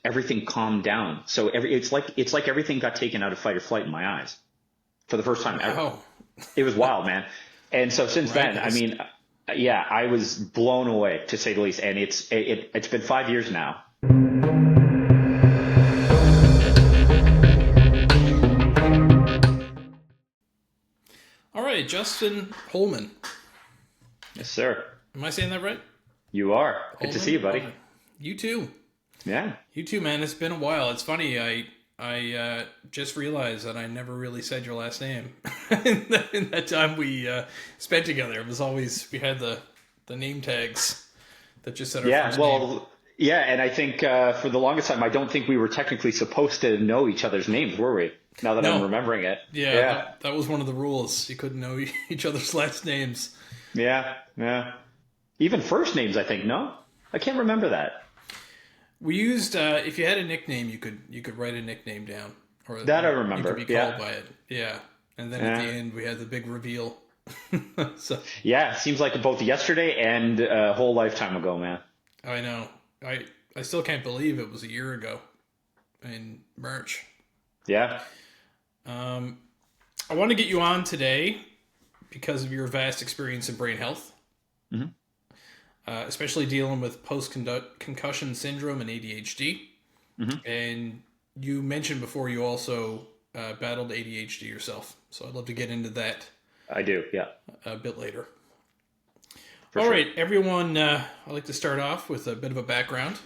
everything calmed down. So it's like everything got taken out of fight or flight in my eyes for the first time ever. Oh, It was wild, man. And so since then, I miraculous. mean, yeah, I was blown away to say the least. And it's been 5 years now. All right, Justin Holman. Yes, sir. Am I saying that right? You are. Good to Holman? see you, buddy. Holman. You too. Yeah. You too, man. It's been a while. It's funny. I just realized that I never really said your last name in that time we spent together. It was always we had the name tags that just said our Yeah. first name. Well, yeah. And I think for the longest time, I don't think we were technically supposed to know each other's names, were we? Now that I'm No. remembering it. Yeah, Yeah. that was one of the rules. You couldn't know each other's last names. Yeah. Yeah. Even first names, I think. No, I can't remember that. We used if you had a nickname, you could write a nickname down, or That I you remember. could be Yeah. called by it. Yeah, and then at Yeah. the end we had the big reveal. So Yeah. Seems like both yesterday and a whole lifetime ago, man. I know I still can't believe it was a year ago in March. Yeah. I want to get you on today because of your vast experience in brain health, Mhm. especially dealing with post-concussion syndrome and ADHD. Mhm. And you mentioned before you also battled ADHD yourself, so I'd love to get into that I do. Yeah. a bit later. For All sure. right, everyone, I'd like to start off with a bit of a background.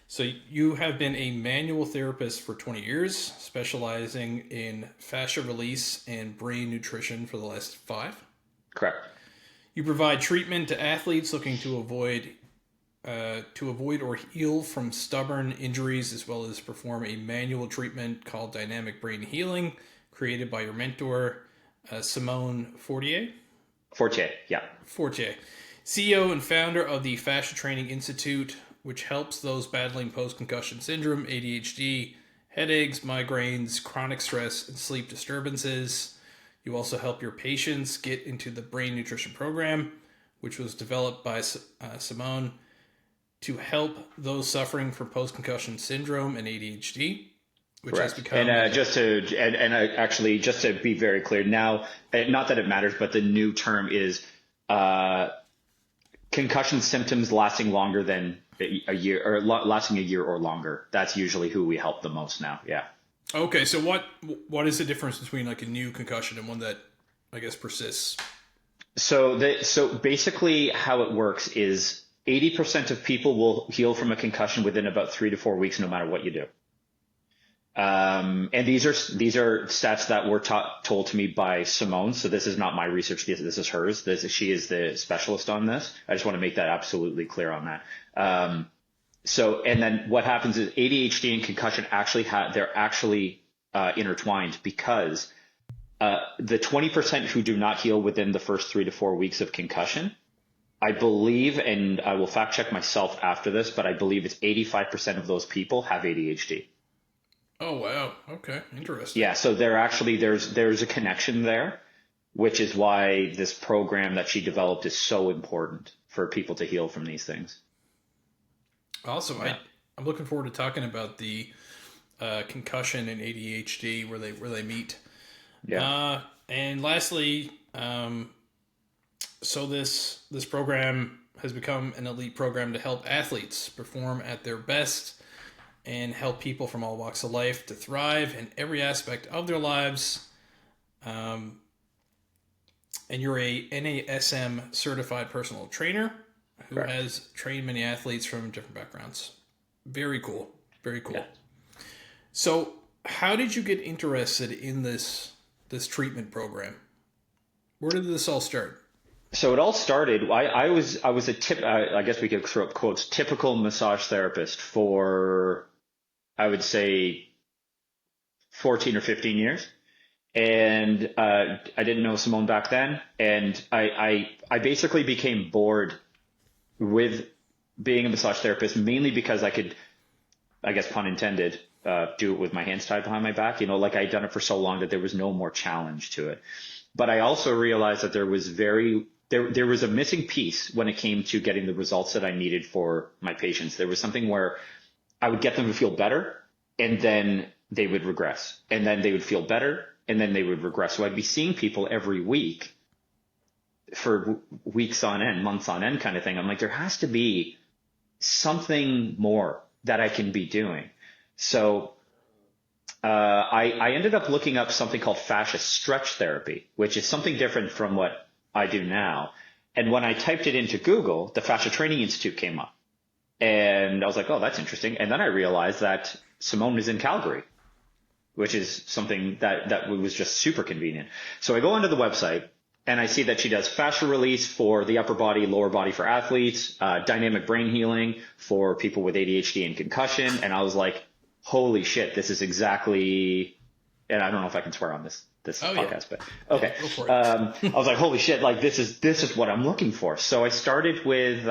So you have been a manual therapist for 20 years, specializing in fascia release and brain nutrition for the last 5. Correct. You provide treatment to athletes looking to avoid or heal from stubborn injuries, as well as perform a manual treatment called dynamic brain healing, created by your mentor, Simone Fortier. Fortier. Yeah. Fortier, CEO and founder of the Fascia Training Institute, which helps those battling post-concussion syndrome, ADHD, headaches, migraines, chronic stress, and sleep disturbances. You also help your patients get into the brain nutrition program, which was developed by Simone to help those suffering from post-concussion syndrome and ADHD, which has Correct. become... And actually, just to be very clear, now, not that it matters, but the new term is concussion symptoms lasting longer than a year, or lasting a year or longer. That's usually who we help the most now. Yeah. Okay, so what is the difference between like a new concussion and one that I guess persists? So basically how it works is 80% of people will heal from a concussion within about 3 to 4 weeks, no matter what you do. And these are stats that were told to me by Simone. So this is not my research. This is hers. She is the specialist on this. I just want to make that absolutely clear on that. And then what happens is ADHD and concussion they're actually intertwined, because the 20% who do not heal within the first 3 to 4 weeks of concussion, I believe, and I will fact check myself after this, but I believe it's 85% of those people have ADHD. Oh, wow. Okay. Interesting. Yeah. So there's a connection there, which is why this program that she developed is so important for people to heal from these things. Awesome. Yeah. I'm looking forward to talking about the concussion and ADHD where they meet. Yeah. And lastly, so this program has become an elite program to help athletes perform at their best and help people from all walks of life to thrive in every aspect of their lives. And you're a NASM certified personal trainer who Correct. has trained many athletes from different backgrounds. Very cool. Very cool. Yeah. So how did you get interested in this treatment program? Where did this all start? So it all started, I was I guess we could throw up quotes, typical massage therapist for, I would say, 14 or 15 years. And I didn't know Simone back then. And I basically became bored with being a massage therapist, mainly because I could, I guess pun intended, do it with my hands tied behind my back. Like I'd done it for so long that there was no more challenge to it. But I also realized that there was a missing piece when it came to getting the results that I needed for my patients. There was something where I would get them to feel better, and then they would regress, and then they would feel better, and then they would regress. So I'd be seeing people every week for weeks on end, months on end kind of thing. I'm like, there has to be something more that I can be doing. So I ended up looking up something called fascia stretch therapy, which is something different from what I do now. And when I typed it into Google, the Fascia Training Institute came up. And I was like, oh, that's interesting. And then I realized that Simone is in Calgary, which is something that was just super convenient. So I go onto the website and I see that she does fascia release for the upper body, lower body for athletes, dynamic brain healing for people with ADHD and concussion. And I was like, holy shit, this is exactly, and I don't know if I can swear on this podcast, but okay. Yeah, go for it. I was like, holy shit, like this is what I'm looking for. So I started with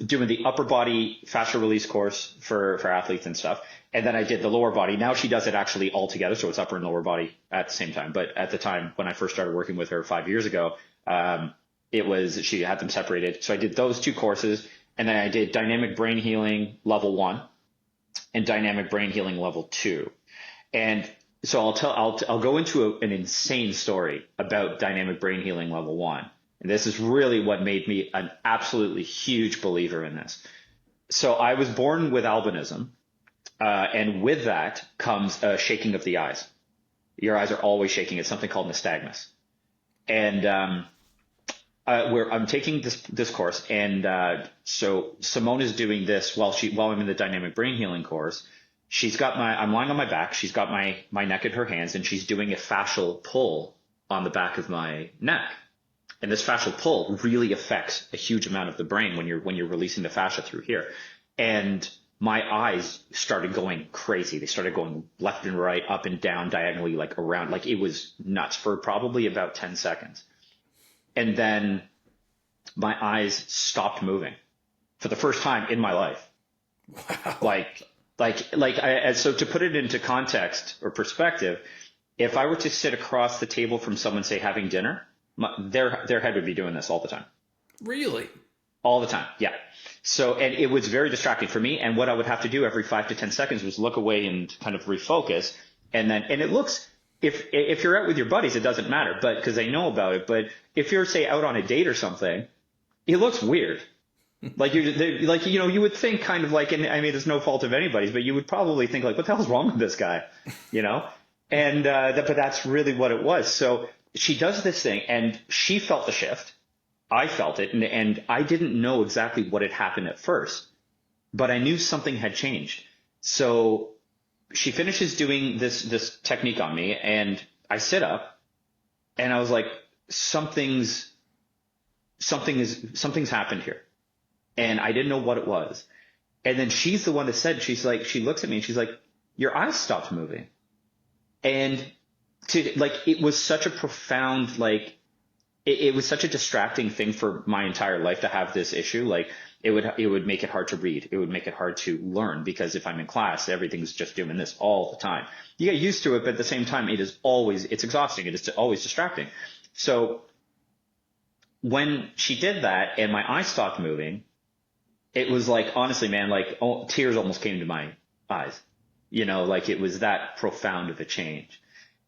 doing the upper body fascia release course for athletes and stuff. And then I did the lower body. Now she does it actually all together. So it's upper and lower body at the same time. But at the time when I first started working with her 5 years ago, she had them separated. So I did those two courses, and then I did dynamic brain healing level 1 and dynamic brain healing level 2. And so I'll go into an insane story about dynamic brain healing level 1. And this is really what made me an absolutely huge believer in this. So I was born with albinism, and with that comes a shaking of the eyes. Your eyes are always shaking. It's something called nystagmus. And I'm taking this course, and so Simone is doing this while I'm in the dynamic brain healing course. I'm lying on my back. She's got my neck in her hands, and she's doing a fascial pull on the back of my neck. And this fascial pull really affects a huge amount of the brain when you're releasing the fascia through here. And my eyes started going crazy. They started going left and right, up and down, diagonally, like around, like it was nuts for probably about 10 seconds. And then my eyes stopped moving for the first time in my life. Wow. So to put it into context or perspective, if I were to sit across the table from someone, say, having dinner, their head would be doing this all the time. Really? All the time. Yeah. So, and it was very distracting for me. And what I would have to do every 5 to 10 seconds was look away and kind of refocus. And it looks, if you're out with your buddies, it doesn't matter, but because they know about it. But if you're, say, out on a date or something, it looks weird. Like you would think kind of like, and I mean, it's no fault of anybody's, but you would probably think like, what the hell's wrong with this guy? And, but that's really what it was. So she does this thing, and she felt the shift. I felt it, and I didn't know exactly what had happened at first, but I knew something had changed. So she finishes doing this technique on me, and I sit up, and I was like, something's happened here. And I didn't know what it was. And then she's the one that said, she looks at me and she's like, your eyes stopped moving. And it was such a profound, it was such a distracting thing for my entire life to have this issue. Like it would make it hard to read. It would make it hard to learn, because if I'm in class, everything's just doing this all the time. You get used to it, but at the same time, it's exhausting. It is always distracting. So when she did that and my eyes stopped moving, it was like, honestly, man, tears almost came to my eyes, it was that profound of a change.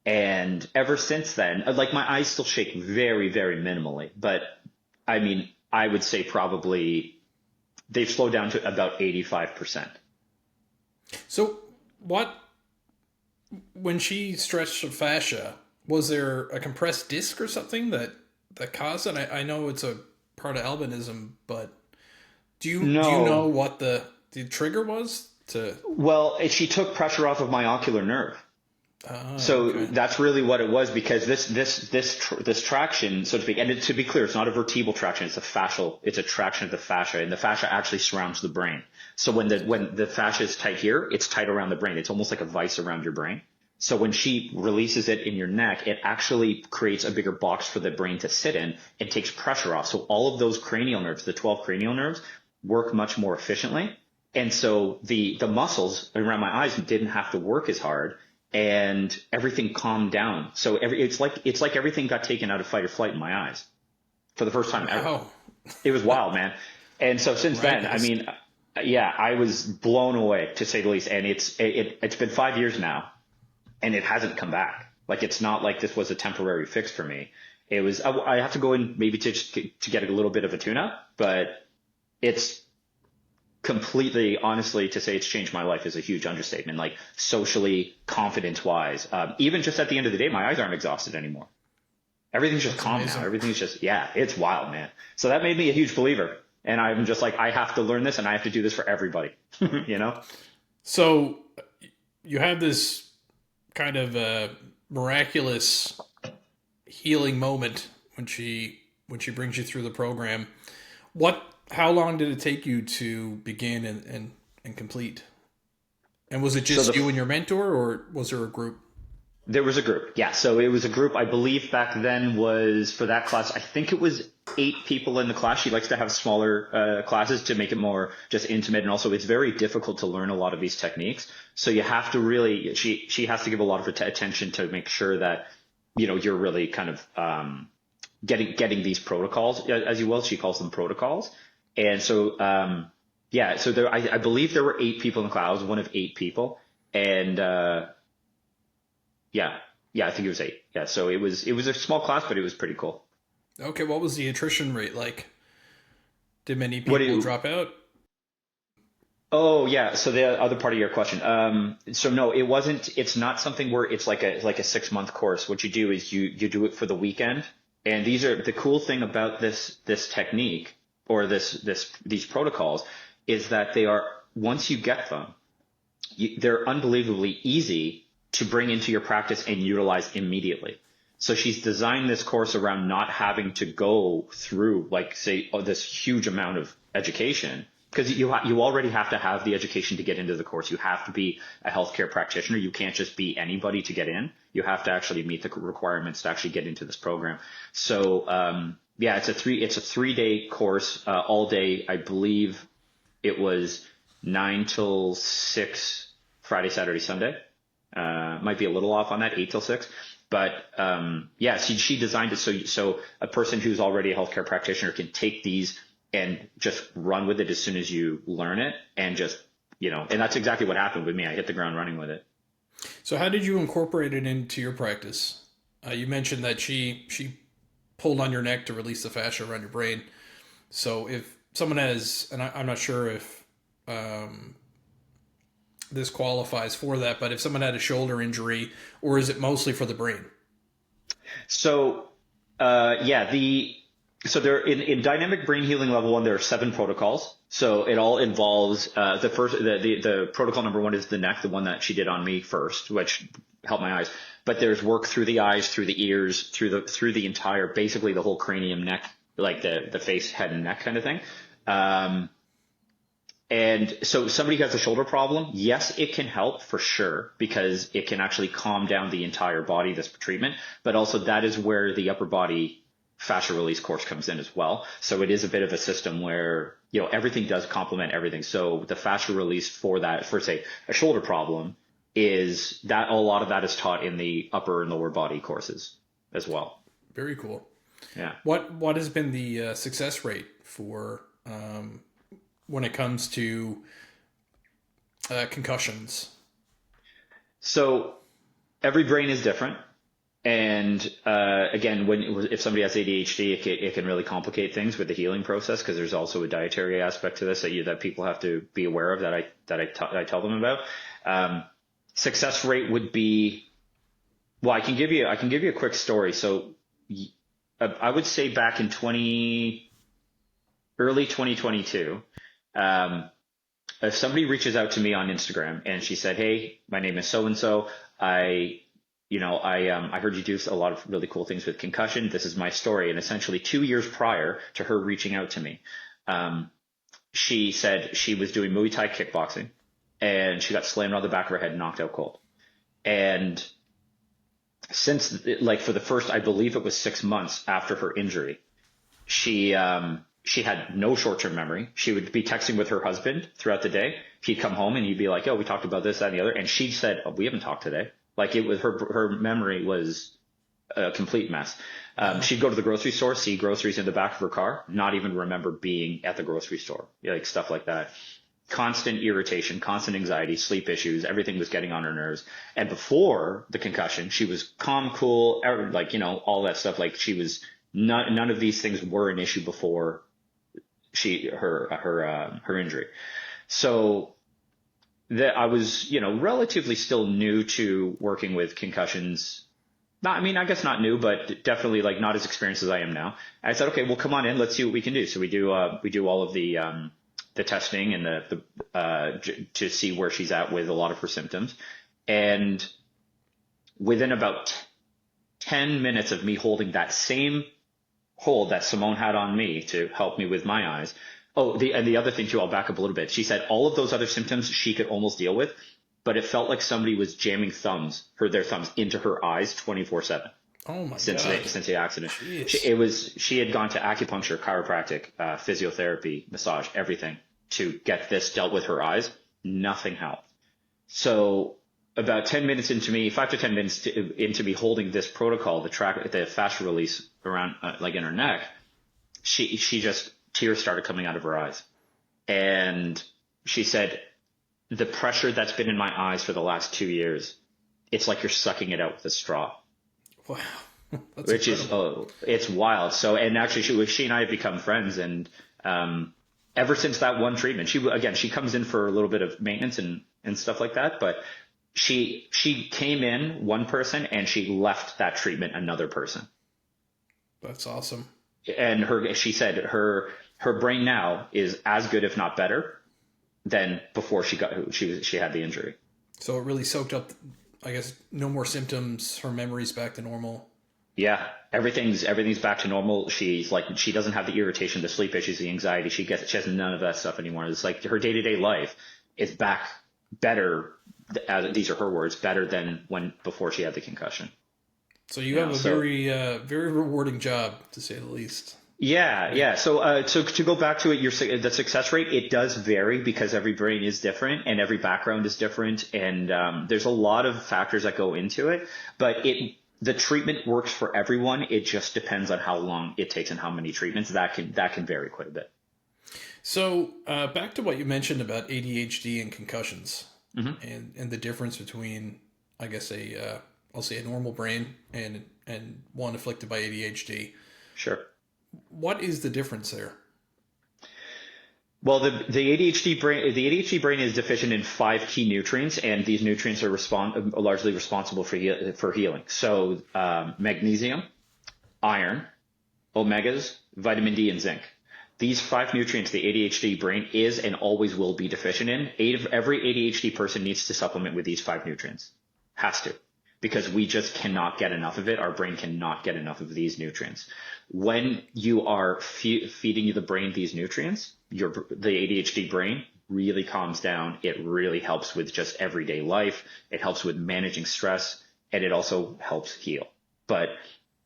And ever since then, my eyes still shake very, very minimally, but I mean, I would say probably they've slowed down to about 85%. So when she stretched the fascia, was there a compressed disc or something that caused it? I know it's a part of albinism, but do you know what the trigger was to? Well, she took pressure off of my ocular nerve. So okay. That's really what it was, because this traction, so to speak, and to be clear, it's not a vertebral traction, it's a traction of the fascia, and the fascia actually surrounds the brain. So when the fascia is tight here, it's tight around the brain. It's almost like a vice around your brain. So when she releases it in your neck, it actually creates a bigger box for the brain to sit in and takes pressure off. So all of those cranial nerves, the 12 cranial nerves, work much more efficiently. And so the muscles around my eyes didn't have to work as hard, and everything calmed down. So it's like everything got taken out of fight or flight in my eyes for the first time ever. Wow. It was wild, man. And so since then, I mean, yeah, I was blown away to say the least. And it's been 5 years now and it hasn't come back. Like, it's not like this was a temporary fix for me. It was, I have to go in maybe to get a little bit of a tune up, but it's completely, honestly, to say it's changed my life is a huge understatement. Like, socially, confidence wise, even just at the end of the day, my eyes aren't exhausted anymore. Everything's just calm now. Everything's just, yeah, it's wild, man. So that made me a huge believer. And I'm just like, I have to learn this and I have to do this for everybody, you know? So you have this kind of miraculous healing moment when she brings you through the program. How long did it take you to begin and complete? And was it just you and your mentor, or was there a group? There was a group. Yeah. So it was a group, I believe back then was for that class. I think it was 8 people in the class. She likes to have smaller classes to make it more just intimate. And also it's very difficult to learn a lot of these techniques. So you have to really, she has to give a lot of attention to make sure that, you know, you're really kind of, getting these protocols, as you will. She calls them protocols. And so, yeah, so there, I believe there were 8 people in the class. I was one of 8 people. And, yeah, I think it was 8. Yeah. So it was a small class, but it was pretty cool. Okay. What was the attrition rate like? Did many people drop out? Oh yeah. So the other part of your question. So no, it's not something where it's like a 6-month course. What you do is you do it for the weekend. And these are the cool thing about this technique or these protocols is that they are, once you get them, they're unbelievably easy to bring into your practice and utilize immediately. So she's designed this course around not having to go through, like, say, this huge amount of education, because you already have to have the education to get into the course. You have to be a healthcare practitioner. You can't just be anybody to get in. You have to actually meet the requirements to actually get into this program. So yeah, it's a 3-day course, all day. I believe it was 9 till 6, Friday, Saturday, Sunday. Might be a little off on that, 8 till 6. But yeah, she designed it so a person who's already a healthcare practitioner can take these and just run with it as soon as you learn it, and just, you know, and that's exactly what happened with me. I hit the ground running with it. So how did you incorporate it into your practice? You mentioned that she pulled on your neck to release the fascia around your brain. So if someone has, and I'm not sure if this qualifies for that, but if someone had a shoulder injury, or is it mostly for the brain? So yeah, so there in dynamic brain healing level 1, there are 7 protocols. So it all involves the protocol number 1 is the neck, the one that she did on me first, which helped my eyes. But there's work through the eyes, through the ears, through the entire, basically the whole cranium, neck, like the face, head, and neck kind of thing. And so somebody who has a shoulder problem, yes, it can help for sure, because it can actually calm down the entire body, this treatment. But also that is where the upper body fascia release course comes in as well. So it is a bit of a system where, you know, everything does complement everything. So the fascia release for that, for say a shoulder problem, is that a lot of that is taught in the upper and lower body courses as well. Very cool. Yeah. What has been the success rate for when it comes to concussions? So every brain is different. And again, if somebody has ADHD, it can really complicate things with the healing process, because there's also a dietary aspect to this that people have to be aware of, that I tell them about. Success rate would be, well, I can give you a quick story. So I would say back in early 2022, if somebody reaches out to me on Instagram and she said, "Hey, my name is so and so. I heard you do a lot of really cool things with concussion. This is my story." And essentially 2 years prior to her reaching out to me, she said she was doing Muay Thai kickboxing and she got slammed on the back of her head and knocked out cold. And since, like, for the first, I believe it was 6 months after her injury, she had no short-term memory. She would be texting with her husband throughout the day. He'd come home and he'd be like, "Oh, we talked about this, that, and the other." And she said, "Oh, we haven't talked today." Like, it was her memory was a complete mess. She'd go to the grocery store, see groceries in the back of her car, not even remember being at the grocery store, like stuff like that. constant irritation, constant anxiety, sleep issues, everything was getting on her nerves. And before the concussion, she was calm, cool, like, all that stuff. Like she was none of these things were an issue before her injury. So that I was, relatively still new to working with concussions. I guess not new, but definitely like not as experienced as I am now. I said, okay, well, come on in, let's see what we can do. So we do all of the testing and to see where she's at with a lot of her symptoms. And within about 10 minutes of me holding that same hold that Simone had on me to help me with my eyes. Oh, the other thing too, I'll back up a little bit. She said all of those other symptoms she could almost deal with, but it felt like somebody was jamming their thumbs into her eyes 24/7. Oh my God. Since the accident. Jeez. She had gone to acupuncture, chiropractic, physiotherapy, massage, everything to get this dealt with her eyes. Nothing helped. So about 10 minutes into me, 5 to 10 minutes into me holding this protocol, the fascia release around, like in her neck, she just, tears started coming out of her eyes. And she said, the pressure that's been in my eyes for the last 2 years, it's like you're sucking it out with a straw. Wow. That's which incredible. It's wild. So, and actually she and I have become friends, and ever since that one treatment, she comes in for a little bit of maintenance and stuff like that, but she came in one person and she left that treatment another person. That's awesome. And she said her brain now is as good, if not better, than before she had the injury. So it really soaked up, I guess, no more symptoms, her memory's back to normal. Yeah, everything's back to normal. She's like, she doesn't have the irritation, the sleep issues, the anxiety. She has none of that stuff anymore. It's like her day-to-day life is back better. These are her words, better than before she had the concussion. So you have a very rewarding job, to say the least. Yeah. So to go back to it, the success rate, it does vary because every brain is different and every background is different, and there's a lot of factors that go into it. But the treatment works for everyone. It just depends on how long it takes and how many treatments. That can vary quite a bit. So back to what you mentioned about ADHD and concussions, Mm-hmm. and the difference between, I guess, I'll say a normal brain and one afflicted by ADHD. Sure. What is the difference there? Well, the ADHD brain is deficient in 5 key nutrients, and these nutrients are largely responsible for healing. So magnesium, iron, omegas, vitamin D, and zinc. These 5 nutrients the ADHD brain is and always will be deficient in. Every ADHD person needs to supplement with these 5 nutrients. Has to. Because we just cannot get enough of it. Our brain cannot get enough of these nutrients. When you are feeding the brain these nutrients, the ADHD brain really calms down. It really helps with just everyday life. It helps with managing stress, and it also helps heal. But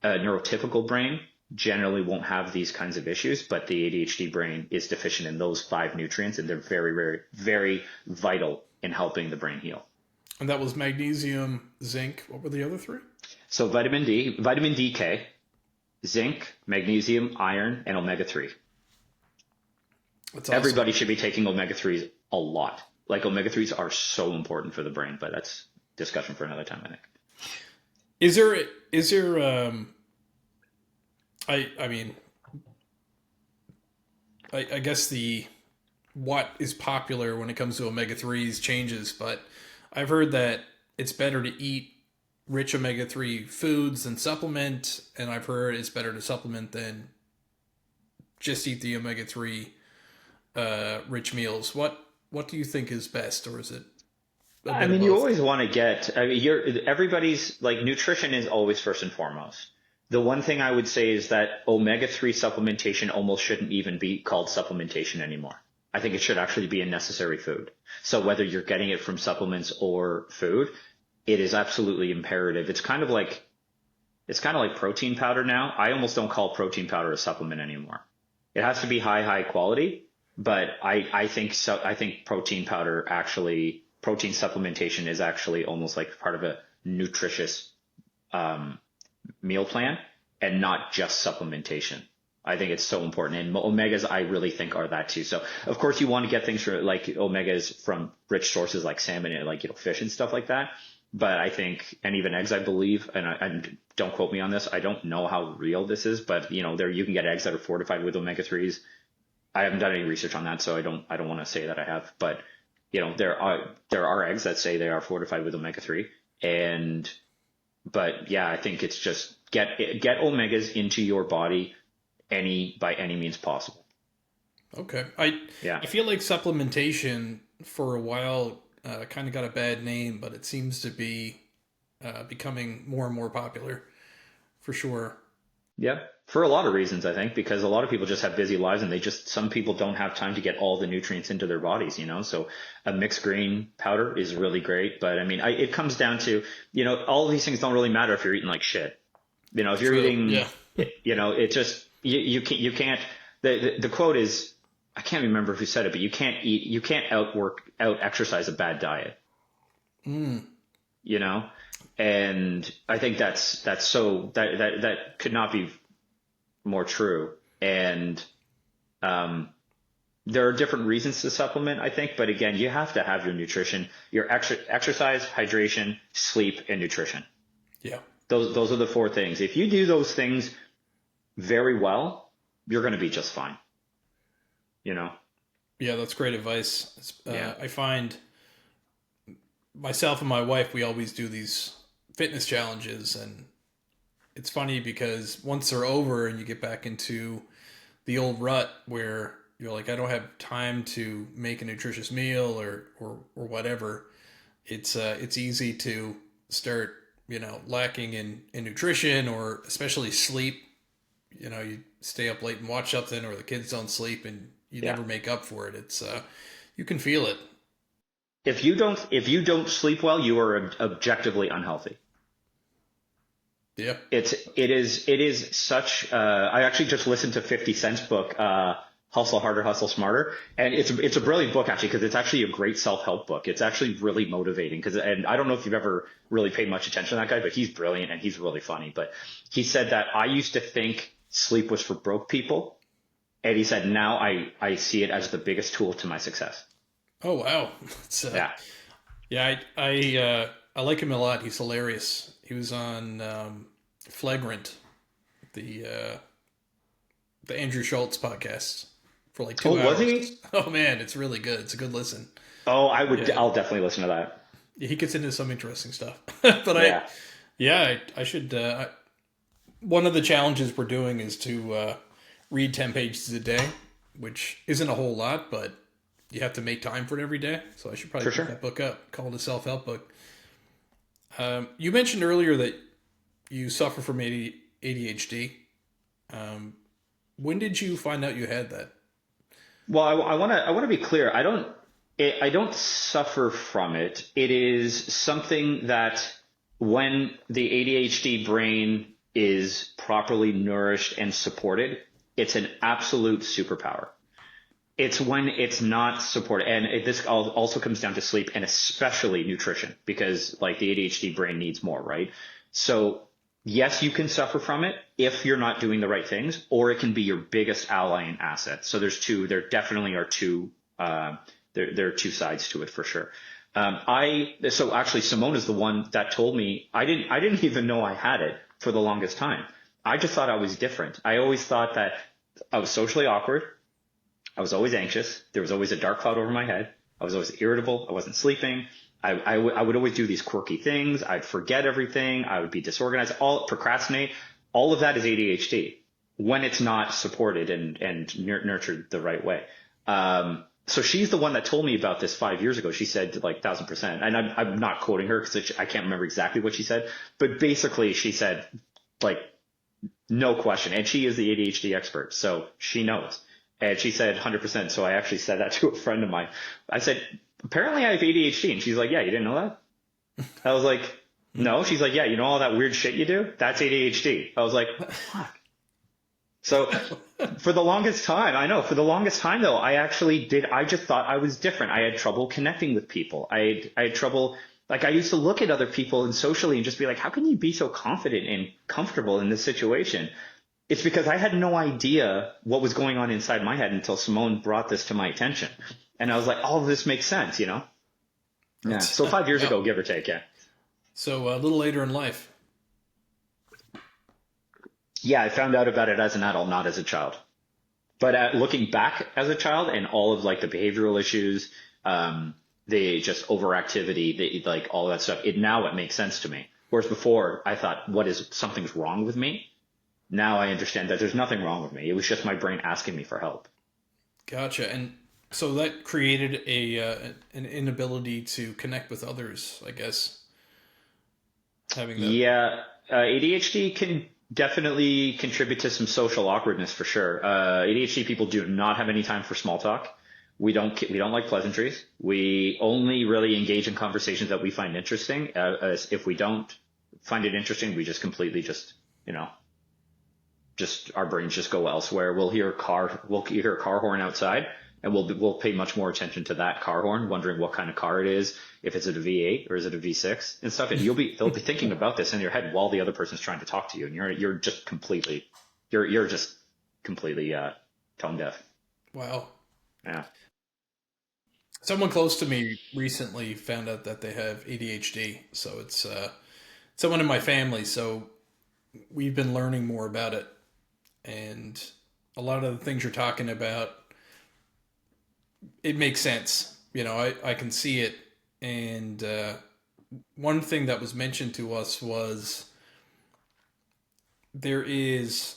a neurotypical brain generally won't have these kinds of issues, but the ADHD brain is deficient in those 5 nutrients, and they're very, very, very vital in helping the brain heal. And that was magnesium, zinc. What were the other 3? So vitamin D, vitamin D-K, zinc, magnesium, iron, and omega-3. That's awesome. Everybody should be taking omega-3s a lot. Like omega-3s are so important for the brain, but that's discussion for another time, I think. Is there I mean, I guess what is popular when it comes to omega-3s changes, but I've heard that it's better to eat rich omega-3 foods than supplement, and I've heard it's better to supplement than just eat the omega-3 rich meals. What do you think is best, or is it? You always want to get. Everybody's like, nutrition is always first and foremost. The one thing I would say is that omega-3 supplementation almost shouldn't even be called supplementation anymore. I think it should actually be a necessary food. So whether you're getting it from supplements or food, it is absolutely imperative. It's kind of like protein powder now. I almost don't call protein powder a supplement anymore. It has to be high quality, but I think protein powder protein supplementation is actually almost like part of a nutritious meal plan and not just supplementation. I think it's so important. And omegas, I really think, are that too. So of course you want to get things from like omegas from rich sources like salmon and like, fish and stuff like that. But I think, and even eggs, I believe, and don't quote me on this, I don't know how real this is, but there you can get eggs that are fortified with omega-3s. I haven't done any research on that, so I don't want to say that I have, but there are eggs that say they are fortified with omega-3, but yeah, I think it's just get omegas into your body by any means possible. Okay. I feel like supplementation for a while kind of got a bad name, but it seems to be becoming more and more popular for sure. Yeah, for a lot of reasons, I think, because a lot of people just have busy lives and some people don't have time to get all the nutrients into their bodies, so a mixed grain powder is really great. But I mean, it comes down to, all of these things don't really matter if you're eating like shit. If you're eating, it just, you can't, the quote is, I can't remember who said it, but you can't out exercise a bad diet. And I think that could not be more true. And there are different reasons to supplement, I think, but again, you have to have your nutrition, your exercise, hydration, sleep, and nutrition. Yeah. Those are the 4 things. If you do those things very well, you're going to be just fine. Yeah, that's great advice. I find myself and my wife, we always do these fitness challenges, and it's funny because once they're over and you get back into the old rut where you're like, I don't have time to make a nutritious meal or whatever, it's easy to start, lacking in nutrition, or especially sleep. You stay up late and watch something, or the kids don't sleep and you never make up for it. It's you can feel it. If you don't sleep well, you are objectively unhealthy. Yeah. It is such, I actually just listened to 50 Cent's book, Hustle Harder, Hustle Smarter. And it's a brilliant book actually, because it's actually a great self-help book. It's actually really motivating and I don't know if you've ever really paid much attention to that guy, but he's brilliant and he's really funny. But he said that I used to think sleep was for broke people. And he said, now I see it as the biggest tool to my success. Oh, wow. Yeah, I like him a lot. He's hilarious. He was on Flagrant, the Andrew Schultz podcast for like 2 hours. Was he? Oh man, it's really good. It's a good listen. Oh, I'll definitely listen to that. He gets into some interesting stuff. But I should. One of the challenges we're doing is to read 10 pages a day, which isn't a whole lot, but you have to make time for it every day. So I should probably pick that book up, called a self-help book. You mentioned earlier that you suffer from ADHD. When did you find out you had that? Well, I want to be clear. I don't suffer from it. It is something that when the ADHD brain is properly nourished and supported, it's an absolute superpower. It's when it's not supported. And this also comes down to sleep and especially nutrition, because like the ADHD brain needs more, right? So yes, you can suffer from it if you're not doing the right things, or it can be your biggest ally and asset. So there definitely are two sides to it for sure. So actually Simone is the one that told me. I didn't even know I had it for the longest time. I just thought I was different. I always thought that I was socially awkward. I was always anxious. There was always a dark cloud over my head. I was always irritable. I wasn't sleeping. I would always do these quirky things. I'd forget everything. I would be disorganized, procrastinate. All of that is ADHD when it's not supported and nurtured the right way. So she's the one that told me about this 5 years ago. She said like 1,000%. And I'm not quoting her because I can't remember exactly what she said. But basically she said like no question. And she is the ADHD expert. So she knows. And she said 100%. So I actually said that to a friend of mine. I said, apparently I have ADHD. And she's like, yeah, you didn't know that? I was like, no. She's like, yeah, you know all that weird shit you do? That's ADHD. I was like, fuck. So for the longest time though, I just thought I was different. I had trouble connecting with people. I had trouble, like I used to look at other people and socially and just be like, how can you be so confident and comfortable in this situation? It's because I had no idea what was going on inside my head until Simone brought this to my attention. And I was like, all of this makes sense, you know? Yeah. So 5 years Yeah. ago, give or take, yeah. So a little later in life. Yeah, I found out about it as an adult, not as a child. But looking back as a child and all of like the behavioral issues, the just overactivity, like all that stuff, now it makes sense to me. Whereas before I thought, something's wrong with me? Now I understand that there's nothing wrong with me. It was just my brain asking me for help. Gotcha. And so that created an inability to connect with others, I guess. Having that. Yeah, ADHD can definitely contribute to some social awkwardness for sure. ADHD people do not have any time for small talk. We don't like pleasantries. We only really engage in conversations that we find interesting. If we don't find it interesting, we just completely just our brains just go elsewhere. We'll hear a car horn outside, and we'll pay much more attention to that car horn, wondering what kind of car it is, if it's a V8 or is it a V6 and stuff. And they'll be thinking about this in your head while the other person's trying to talk to you, and you're just completely tone deaf. Wow. Yeah. Someone close to me recently found out that they have ADHD. So it's someone in my family. So we've been learning more about it. And a lot of the things you're talking about, it makes sense. You know, I can see it. And one thing that was mentioned to us was there is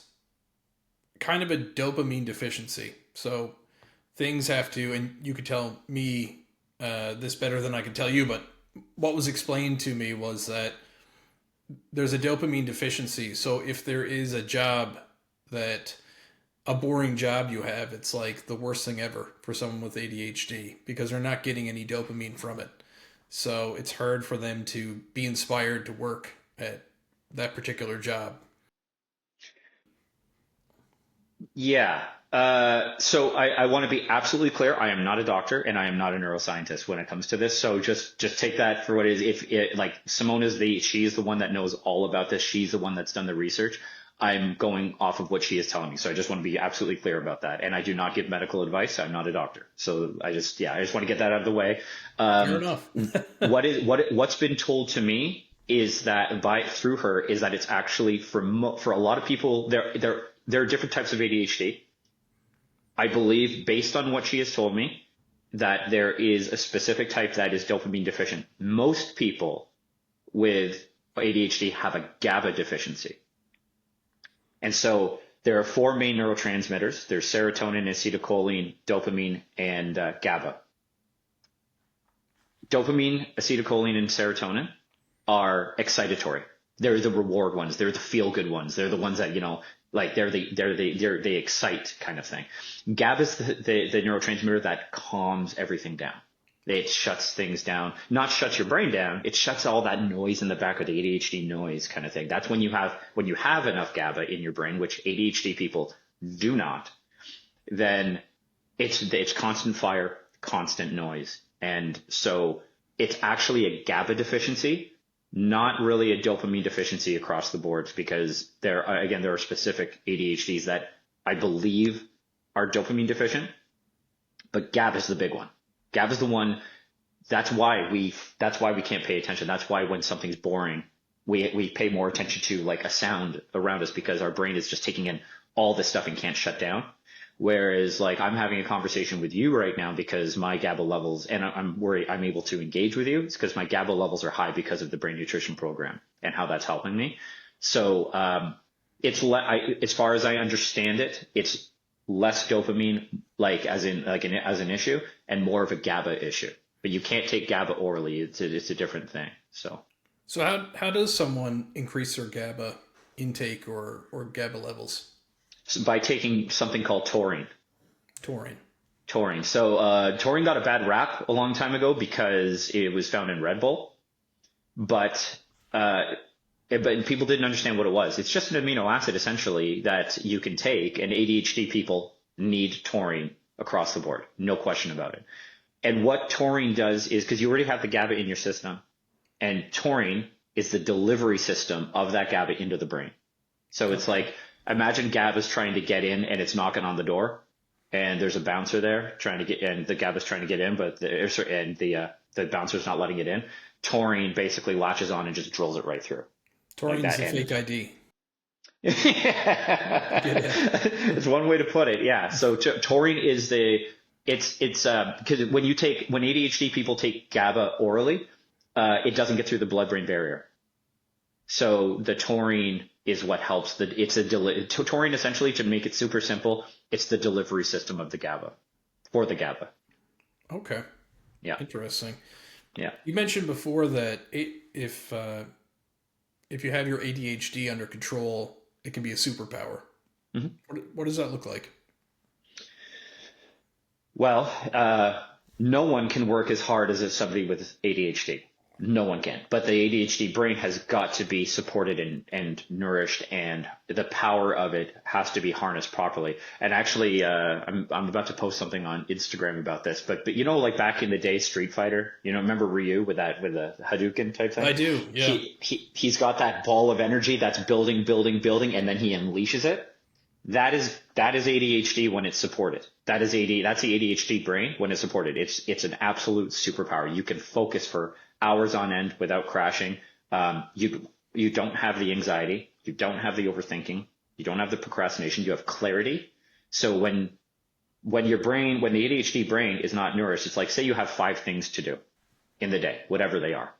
kind of a dopamine deficiency. So things have to, and you could tell me this better than I could tell you, but what was explained to me was that there's a dopamine deficiency. So if there is a boring job you have, it's like the worst thing ever for someone with ADHD because they're not getting any dopamine from it. So it's hard for them to be inspired to work at that particular job. Yeah. So I want to be absolutely clear. I am not a doctor and I am not a neuroscientist when it comes to this. So just take that for what it is. If it, like Simone she's the one that knows all about this. She's the one that's done the research. I'm going off of what she is telling me. So I just want to be absolutely clear about that. And I do not give medical advice. I'm not a doctor. So I just want to get that out of the way. Fair enough. What's been told to me is that through her is that it's actually for a lot of people, there are different types of ADHD. I believe, based on what she has told me, that there is a specific type that is dopamine deficient. Most people with ADHD have a GABA deficiency. And so there are four main neurotransmitters. There's serotonin, acetylcholine, dopamine, and GABA. Dopamine, acetylcholine, and serotonin are excitatory. They're the reward ones. They're the feel good ones. They're the ones that, like they excite kind of thing. GABA is the neurotransmitter that calms everything down. It shuts things down, not shuts your brain down. It shuts all that noise in the back of the ADHD noise kind of thing. That's when you have enough GABA in your brain, which ADHD people do not, then it's constant fire, constant noise. And so it's actually a GABA deficiency, not really a dopamine deficiency across the boards, because there are specific ADHDs that I believe are dopamine deficient, but GABA is the big one. GABA is the one. That's why we can't pay attention. That's why when something's boring, we pay more attention to like a sound around us, because our brain is just taking in all this stuff and can't shut down. Whereas like I'm having a conversation with you right now because my GABA levels, and I'm worried I'm able to engage with you. It's because my GABA levels are high because of the brain nutrition program and how that's helping me. So as far as I understand it, it's less dopamine, like as an issue, and more of a GABA issue. But you can't take GABA orally. It's a different thing. So how does someone increase their GABA intake or GABA levels? So by taking something called taurine. Taurine. So taurine got a bad rap a long time ago because it was found in Red Bull, but people didn't understand what it was. It's just an amino acid essentially that you can take, and ADHD people need taurine across the board, no question about it. And what taurine does is, because you already have the GABA in your system, and taurine is the delivery system of that GABA into the brain. So it's like, imagine GABA's trying to get in and it's knocking on the door, and there's a bouncer there trying to get, and the GABA's trying to get in, but the bouncer's not letting it in. Taurine basically latches on and just drills it right through. Taurine's like a fake ID. It's one way to put it. Yeah. So taurine is because when ADHD people take GABA orally, it doesn't get through the blood-brain barrier. So the taurine is what helps taurine, essentially, to make it super simple, it's the delivery system of the GABA, for the GABA. Okay. Yeah. Interesting. Yeah. You mentioned before that if you have your ADHD under control, it can be a superpower. Mm-hmm. What does that look like? Well, no one can work as hard as somebody with ADHD. No one can. But the ADHD brain has got to be supported and nourished, and the power of it has to be harnessed properly. And actually, I'm about to post something on Instagram about this. But you know, like back in the day, Street Fighter. You know, remember Ryu with the Hadouken type thing? I do. Yeah. He's got that ball of energy that's building, and then he unleashes it. That is ADHD when it's supported. That's the ADHD brain when it's supported. It's an absolute superpower. You can focus for hours on end without crashing. You don't have the anxiety. You don't have the overthinking. You don't have the procrastination. You have clarity. So when the ADHD brain is not nourished, it's like, say you have 5 things to do in the day, whatever they are.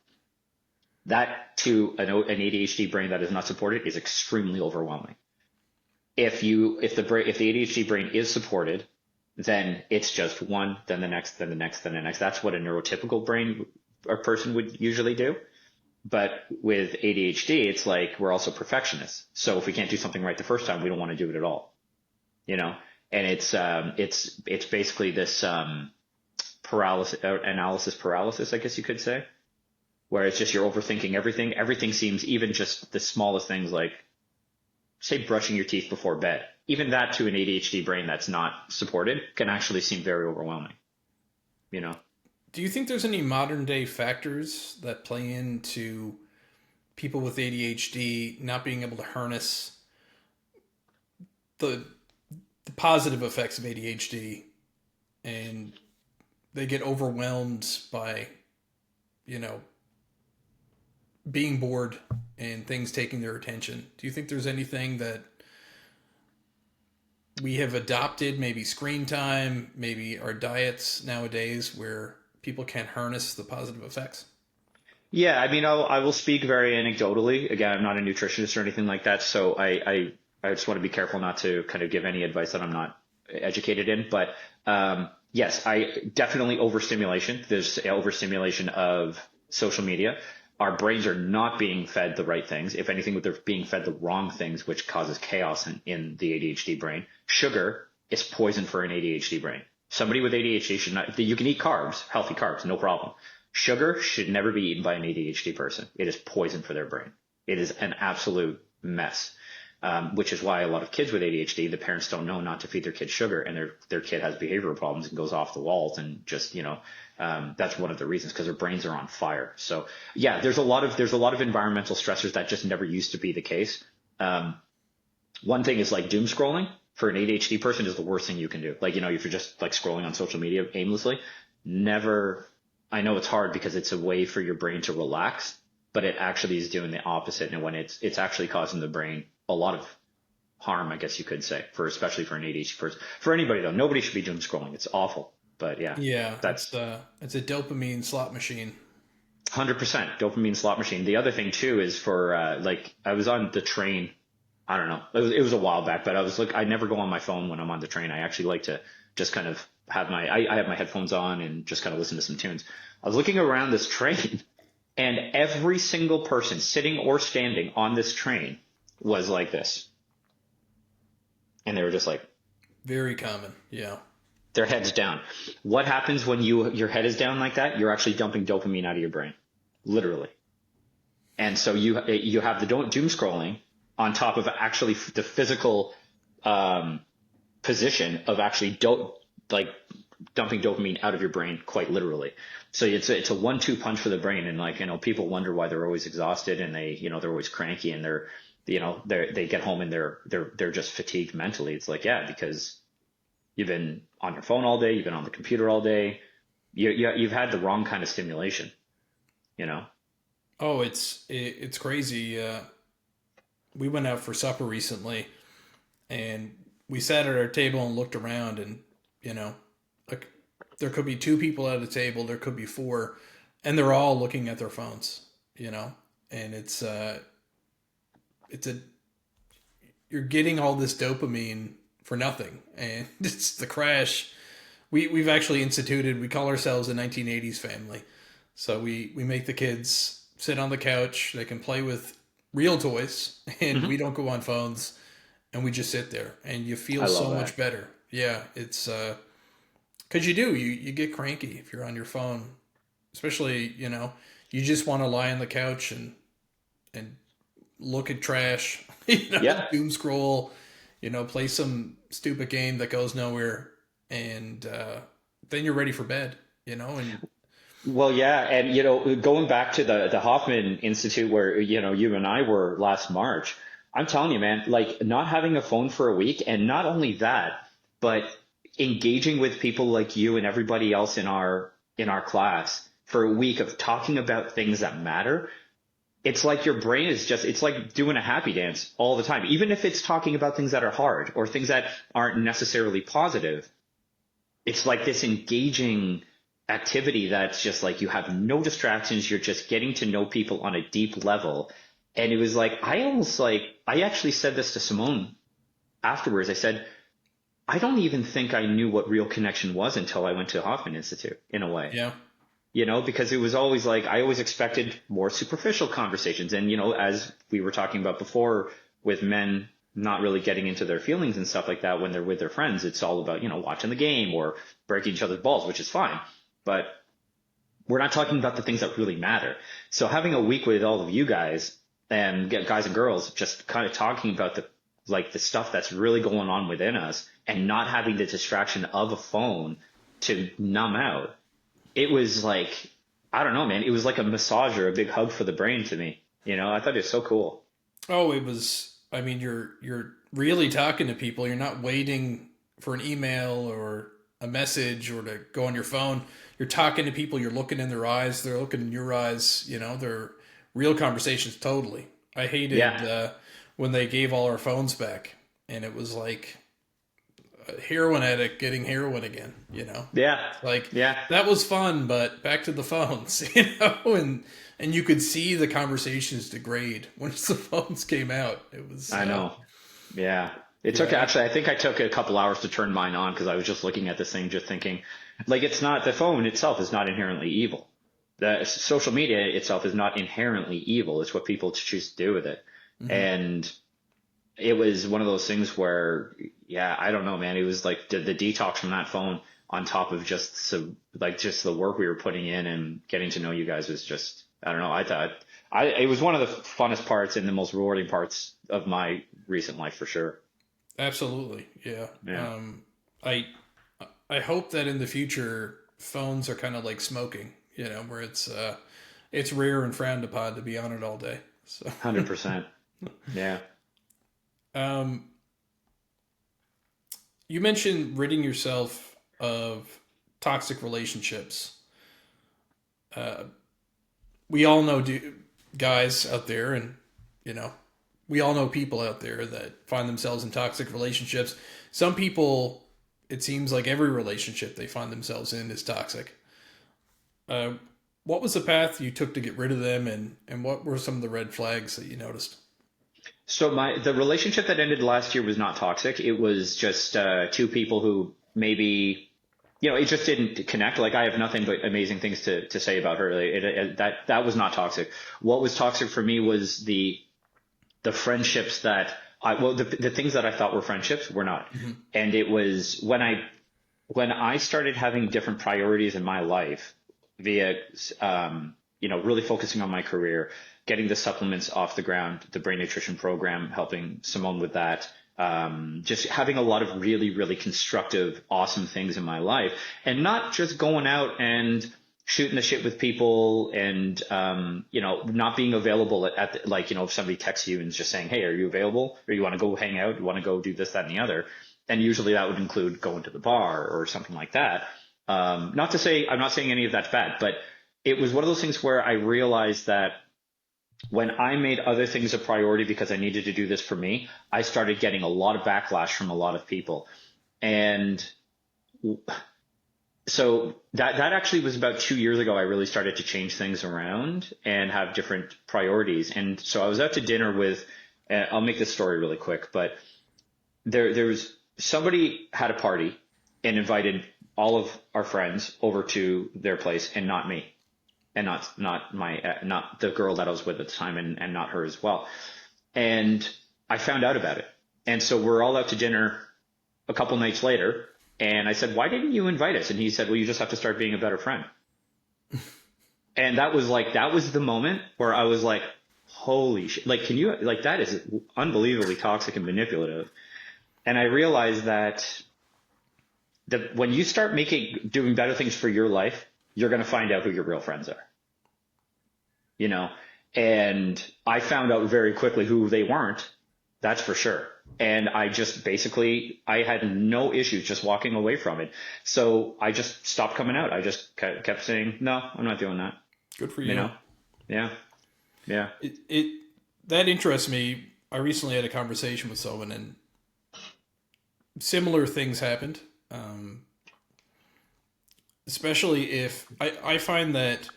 That to an ADHD brain that is not supported is extremely overwhelming. If the ADHD brain is supported, then it's just one, then the next, then the next, then the next. That's what a neurotypical brain or person would usually do. But with ADHD, it's like we're also perfectionists. So if we can't do something right the first time, we don't want to do it at all. You know, and it's basically this analysis paralysis, I guess you could say, where it's just you're overthinking everything. Everything seems, even just the smallest things, like say brushing your teeth before bed. Even that to an ADHD brain that's not supported can actually seem very overwhelming. You know. Do you think there's any modern day factors that play into people with ADHD not being able to harness the positive effects of ADHD, and they get overwhelmed by, being bored and things taking their attention? Do you think there's anything that we have adopted, maybe screen time, maybe our diets nowadays, where people can't harness the positive effects? Yeah, I mean, I will speak very anecdotally. Again, I'm not a nutritionist or anything like that, so I just want to be careful not to kind of give any advice that I'm not educated in. But yes, I definitely overstimulation. There's overstimulation of social media. Our brains are not being fed the right things. If anything, they're being fed the wrong things, which causes chaos in the ADHD brain. Sugar is poison for an ADHD brain. Somebody with ADHD should not. You can eat carbs, healthy carbs, no problem. Sugar should never be eaten by an ADHD person. It is poison for their brain. It is an absolute mess, which is why a lot of kids with ADHD, the parents don't know not to feed their kid sugar, and their kid has behavioral problems and goes off the walls, and just that's one of the reasons, because their brains are on fire. So yeah, there's a lot of environmental stressors that just never used to be the case. One thing is like doom scrolling. For an ADHD person is the worst thing you can do. Like, if you're just like scrolling on social media aimlessly, I know it's hard because it's a way for your brain to relax, but it actually is doing the opposite. And when it's actually causing the brain a lot of harm, I guess you could say, especially for an ADHD person. For anybody though, nobody should be doom scrolling. It's awful. But yeah. Yeah. It's a dopamine slot machine. 100% dopamine slot machine. The other thing too is for, I was on the train. I don't know. It was a while back, but I never go on my phone when I'm on the train. I actually like to just kind of have I have my headphones on and just kind of listen to some tunes. I was looking around this train, and every single person sitting or standing on this train was like this. And they were just like, very common. Yeah. Their heads down. What happens when your head is down like that? You're actually dumping dopamine out of your brain, literally. And so you have the doom scrolling on top of actually the physical position of actually dumping dopamine out of your brain, quite literally. So it's a 1-2 punch for the brain. And people wonder why they're always exhausted, and they're always cranky, and they get home and they're just fatigued mentally. It's like, yeah, because you've been on your phone all day, you've been on the computer all day, you've had the wrong kind of stimulation, you know? Oh, it's crazy. We went out for supper recently, and we sat at our table and looked around, and like there could be two people at a table, there could be four, and they're all looking at their phones, and it's a you're getting all this dopamine for nothing, and it's the crash. We've actually instituted. We call ourselves a 1980s family, so we make the kids sit on the couch. They can play with real toys, and we don't go on phones, and we just sit there, and you feel so much better. Yeah, it's because you get cranky if you're on your phone, especially you just want to lie on the couch and look at trash, doom scroll, play some stupid game that goes nowhere, and then you're ready for bed, and Well, yeah, and going back to the Hoffman Institute where you and I were last March, I'm telling you, man, like not having a phone for a week, and not only that, but engaging with people like you and everybody else in our class for a week of talking about things that matter. It's like your brain it's like doing a happy dance all the time, even if it's talking about things that are hard or things that aren't necessarily positive. It's like this engaging activity that's just like you have no distractions. You're just getting to know people on a deep level. And it was like, I actually said this to Simone afterwards. I said, I don't even think I knew what real connection was until I went to Hoffman Institute in a way. Yeah. Because it was always like, I always expected more superficial conversations. And, as we were talking about before with men not really getting into their feelings and stuff like that when they're with their friends, it's all about, watching the game or breaking each other's balls, which is fine. But we're not talking about the things that really matter. So having a week with all of you guys and guys and girls just kind of talking about the stuff that's really going on within us and not having the distraction of a phone to numb out. It was like, I don't know, man. It was like a massage or a big hug for the brain to me. I thought it was so cool. Oh, it was, I mean, you're really talking to people. You're not waiting for an email or a message or to go on your phone. You're talking to people. You're looking in their eyes. They're looking in your eyes. They're real conversations. Totally. I hated when they gave all our phones back, and it was like a heroin addict getting heroin again. Yeah. That was fun, but back to the phones. And you could see the conversations degrade once the phones came out. It was. I know. Yeah. It took, actually, I think I took a couple hours to turn mine on because I was just looking at this thing, just thinking, like, it's not, the phone itself is not inherently evil. The social media itself is not inherently evil. It's what people choose to do with it. Mm-hmm. And it was one of those things where, I don't know, man, it was like the detox from that phone on top of just the work we were putting in and getting to know you guys was just, I don't know. I thought it was one of the funnest parts and the most rewarding parts of my recent life for sure. Absolutely. Yeah. I hope that in the future phones are kind of like smoking, where it's rare and frowned upon to be on it all day. So 100%. Yeah. You mentioned ridding yourself of toxic relationships. We all know guys out there, and we all know people out there that find themselves in toxic relationships. Some people, it seems like every relationship they find themselves in is toxic. What was the path you took to get rid of them, and what were some of the red flags that you noticed? So the relationship that ended last year was not toxic. It was just two people who maybe, it just didn't connect. Like, I have nothing but amazing things to say about her. That was not toxic. What was toxic for me was the friendships that the things that I thought were friendships were not. Mm-hmm. And it was when I started having different priorities in my life via, really focusing on my career, getting the supplements off the ground, the brain nutrition program, helping Simone with that, just having a lot of really, really constructive, awesome things in my life, and not just going out and shooting the shit with people and, not being available if somebody texts you and is just saying, hey, are you available? Or you want to go hang out? You want to go do this, that, and the other? And usually that would include going to the bar or something like that. I'm not saying any of that's bad, but it was one of those things where I realized that when I made other things a priority because I needed to do this for me, I started getting a lot of backlash from a lot of people. And so that actually was about 2 years ago. I really started to change things around and have different priorities. And so I was out to dinner with, I'll make this story really quick, but there was somebody had a party and invited all of our friends over to their place and not me. And not the girl that I was with at the time, and not her as well. And I found out about it. And so we're all out to dinner a couple nights later. And I said, why didn't you invite us? And he said, well, you just have to start being a better friend. And that was the moment where I was like, holy shit, that is unbelievably toxic and manipulative. And I realized that when you start doing better things for your life, you're going to find out who your real friends are, and I found out very quickly who they weren't. That's for sure. And I just I had no issues just walking away from it. So I just stopped coming out. I just kept saying, no, I'm not doing that. Good for you. Yeah. Yeah. That interests me. I recently had a conversation with someone and similar things happened. Especially if I find that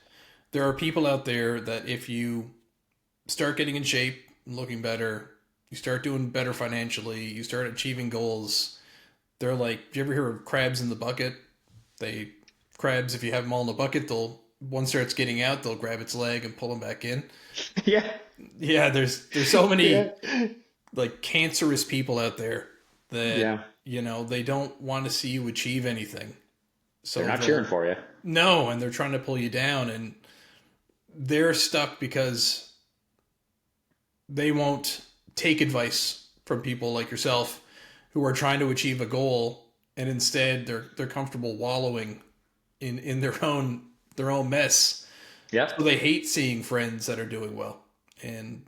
there are people out there that if you start getting in shape, looking better, you start doing better financially, you start achieving goals, they're like, do you ever hear of crabs in the bucket? Crabs, if you have them all in the bucket, one starts getting out, they'll grab its leg and pull them back in. Yeah. Yeah, there's so many like cancerous people out there that, they don't want to see you achieve anything. So they're not cheering for you. No, and they're trying to pull you down, and they're stuck because they won't take advice from people like yourself who are trying to achieve a goal, and instead they're comfortable wallowing in their own mess. Yeah. So they hate seeing friends that are doing well. And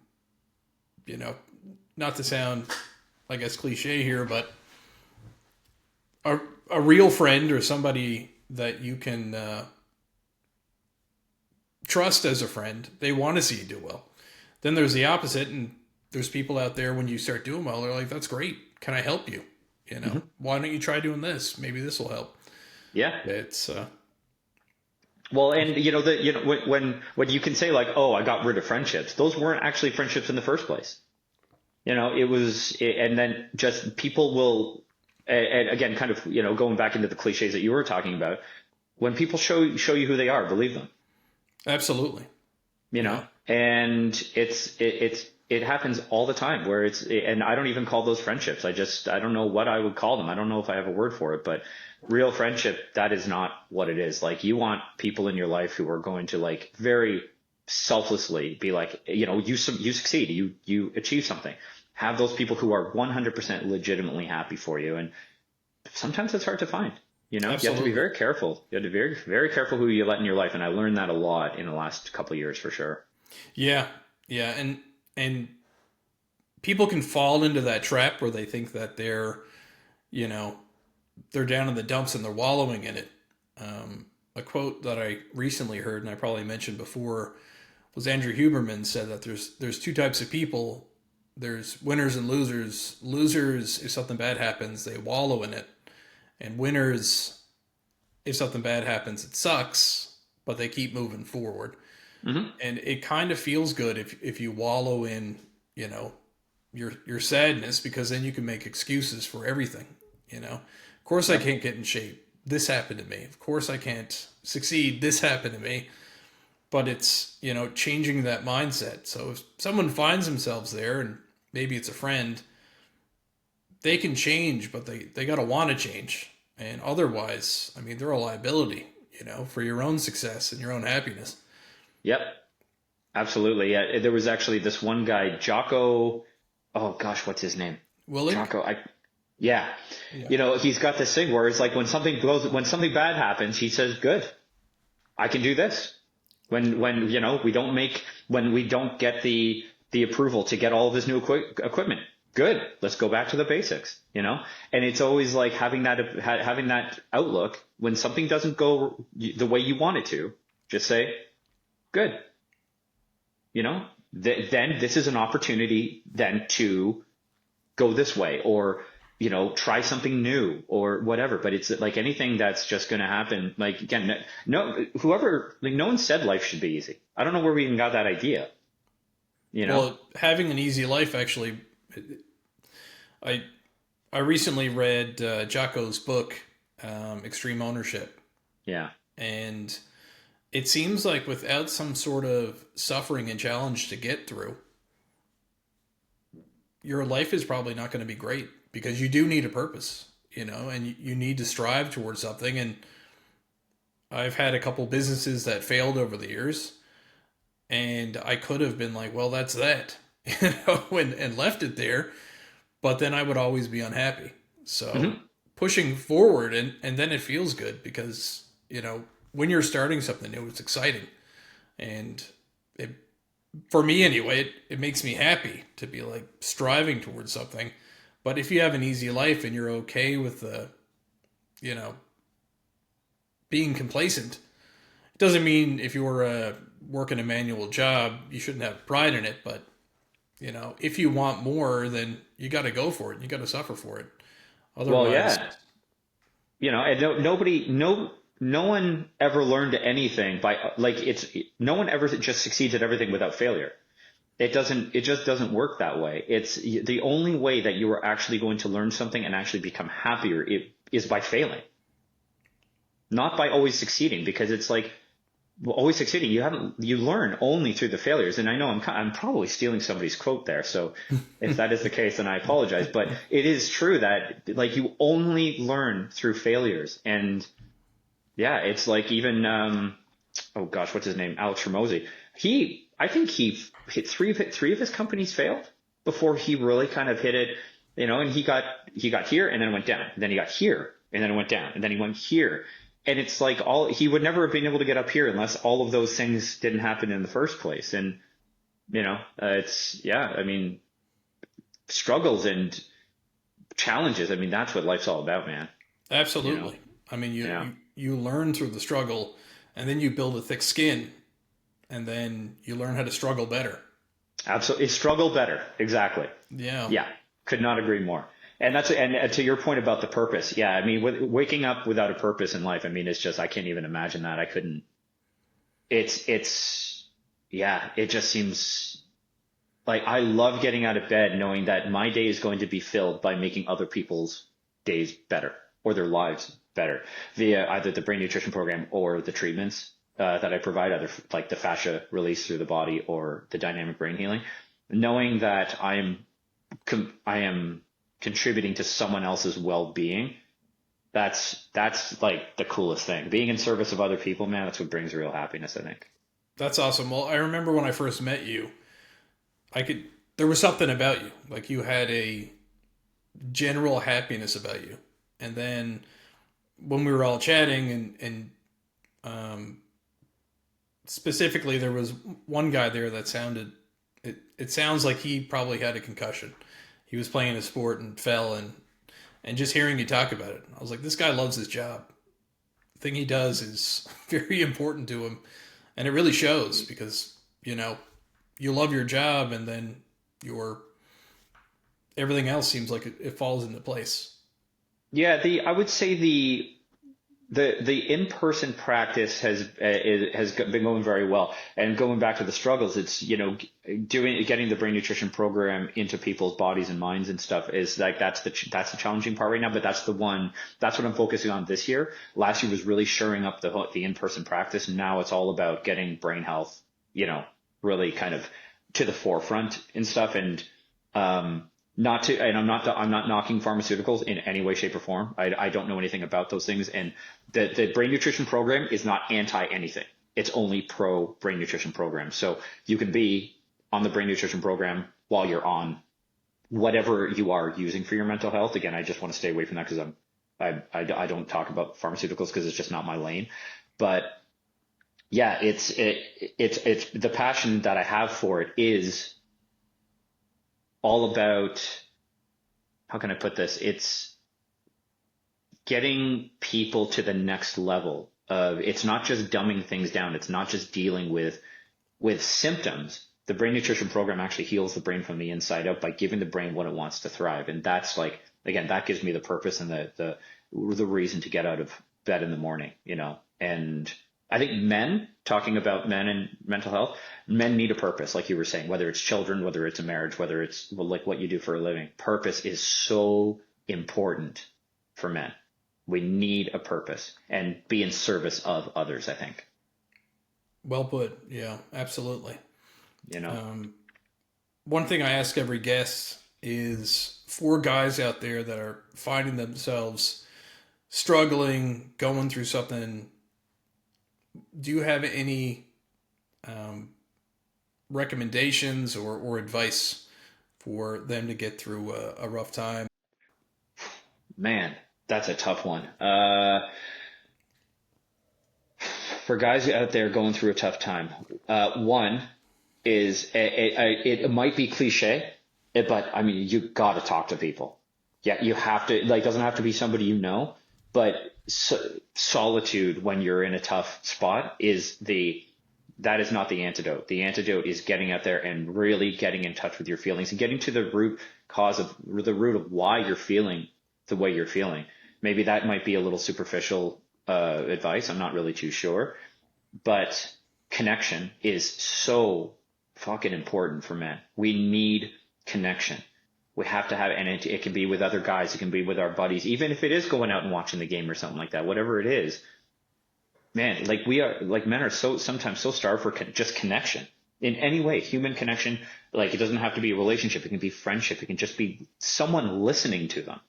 not to sound, I guess, cliche here, but a real friend or somebody that you can trust as a friend, they want to see you do well. Then there's the opposite, and there's people out there when you start doing well, they're like, that's great. Can I help you? Why don't you try doing this? Maybe this will help. Yeah. It's well, and when you can say like, oh, I got rid of friendships, those weren't actually friendships in the first place. And then just people will, and again, kind of, going back into the cliches that you were talking about, when people show you who they are, believe them. Absolutely. And it happens all the time where and I don't even call those friendships. I don't know what I would call them. I don't know if I have a word for it, but real friendship, that is not what it is. Like, you want people in your life who are going to like very selflessly be like, you succeed, you achieve something. Have those people who are 100% legitimately happy for you. And sometimes it's hard to find, Absolutely. You have to be very careful. You have to be very, very careful who you let in your life. And I learned that a lot in the last couple of years for sure. Yeah. Yeah. And people can fall into that trap where they think that they're down in the dumps and they're wallowing in it. A quote that I recently heard, and I probably mentioned before, was Andrew Huberman said that there's two types of people. There's winners and losers. Losers, if something bad happens, they wallow in it. And winners, if something bad happens, it sucks, but they keep moving forward. Mm-hmm. And it kind of feels good if you wallow in, your sadness, because then you can make excuses for everything. Of course I can't get in shape. This happened to me. Of course I can't succeed. This happened to me. But it's, changing that mindset. So if someone finds themselves there, and maybe it's a friend, they can change, but they got to want to change. And otherwise, they're a liability, for your own success and your own happiness. Yep. Absolutely. Yeah. There was actually this one guy, 𝐬𝐮𝐬𝐫𝐤. Oh gosh, what's his name? Willie? 𝐬𝐮𝐬𝐫𝐤. Yeah. He's got this thing where it's like when something bad happens, he says, good. I can do this. When when we don't get the approval to get all of this new equipment, good. Let's go back to the basics, And it's always like having that outlook when something doesn't go the way you want it to. Just say, good. Then this is an opportunity then to go this way, or try something new or whatever. But it's like anything that's just going to happen. Like, again, no one said life should be easy. I don't know where we even got that idea. Well, having an easy life, actually, I recently read 𝐬𝐮𝐬𝐫𝐠𝐞𝐭's book, Extreme Ownership. Yeah. And it seems like without some sort of suffering and challenge to get through, your life is probably not going to be great, because you do need a purpose, and you need to strive towards something. And I've had a couple businesses that failed over the years, and I could have been like, well, that's that, and left it there, but then I would always be unhappy. So pushing forward, and then it feels good, because, when you're starting something new, it's exciting. And for me anyway, it makes me happy to be like striving towards something. But if you have an easy life and you're okay with being complacent, it doesn't mean if you're working a manual job, you shouldn't have pride in it. But, if you want more, then you got to go for it. You got to suffer for it. Otherwise, and no one ever learned anything by no one ever just succeeds at everything without failure. It just doesn't work that way. It's the only way that you are actually going to learn something and actually become happier is by failing, not by always succeeding, because it's like, always succeeding, you learn only through the failures. And I know I'm probably stealing somebody's quote there. So if that is the case, then I apologize, but it is true that like you only learn through failures. And yeah, it's like even, oh gosh, what's his name? 𝐿𝐿 I think he hit three of his companies failed before he really kind of hit it, and he got here and then went down. And then he got here and then it went down, and then he went here. And it's like he would never have been able to get up here unless all of those things didn't happen in the first place. And, struggles and challenges. I mean, that's what life's all about, man. Absolutely. I mean, you learn through the struggle, and then you build a thick skin, and then you learn how to struggle better. Absolutely. Struggle better. Exactly. Yeah. Yeah. Could not agree more. And and to your point about the purpose. Yeah. I mean, waking up without a purpose in life, I mean, it's just, I can't even imagine that. I couldn't, it just seems like I love getting out of bed knowing that my day is going to be filled by making other people's days better or their lives better via either the brain nutrition program or the treatments that I provide, either like the fascia release through the body or the dynamic brain healing, knowing that I am contributing to someone else's well-being. That's like the coolest thing. Being in service of other people, man, that's what brings real happiness, I think. That's awesome. Well, I remember when I first met you, there was something about you. Like, you had a general happiness about you. And then when we were all chatting and specifically, there was one guy there that it sounds like he probably had a concussion. He was playing a sport and fell, and just hearing you talk about it, I was like, this guy loves his job. The thing he does is very important to him, and it really shows, because, you love your job, and then everything else seems like it falls into place. Yeah, I would say the in-person practice has been going very well. And going back to the struggles, it's, getting the brain nutrition program into people's bodies and minds and stuff is like, that's the challenging part right now, but that's what I'm focusing on this year. Last year was really shoring up the in-person practice. And now it's all about getting brain health, really kind of to the forefront and stuff. And, I'm not knocking pharmaceuticals in any way, shape, or form. I don't know anything about those things. And the brain nutrition program is not anti anything. It's only pro brain nutrition program. So you can be on the brain nutrition program while you're on whatever you are using for your mental health. Again, I just want to stay away from that, because I don't talk about pharmaceuticals, because it's just not my lane. But yeah, it's the passion that I have for it is all about, how can I put this? It's getting people to the next level of, it's not just dumbing things down. It's not just dealing with symptoms. The brain nutrition program actually heals the brain from the inside out by giving the brain what it wants to thrive. And that's like, again, that gives me the purpose and the reason to get out of bed in the morning, you know. And I think men, talking about men and mental health, men need a purpose, like you were saying, whether it's children, whether it's a marriage, whether it's, well, like what you do for a living. Purpose is so important for men. We need a purpose and be in service of others, I think. Well put. Yeah, absolutely. You know, One thing I ask every guest is for guys out there that are finding themselves struggling, going through something, do you have any recommendations or advice for them to get through a rough time? man, that's a tough one. For guys out there going through a tough time, one is it might be cliche, but I mean, you got to talk to people. Yeah, you have to, like, doesn't have to be somebody you know, but solitude when you're in a tough spot that is not the antidote. The antidote is getting out there and really getting in touch with your feelings and getting to the root of why you're feeling the way you're feeling. Maybe that might be a little superficial advice. I'm not really too sure, but connection is so fucking important for men. We need connection. We have to have, and it can be with other guys. It can be with our buddies, even if it is going out and watching the game or something like that, whatever it is, man, like men are sometimes so starved for just connection in any way, human connection. Like, it doesn't have to be a relationship. It can be friendship. It can just be someone listening to them.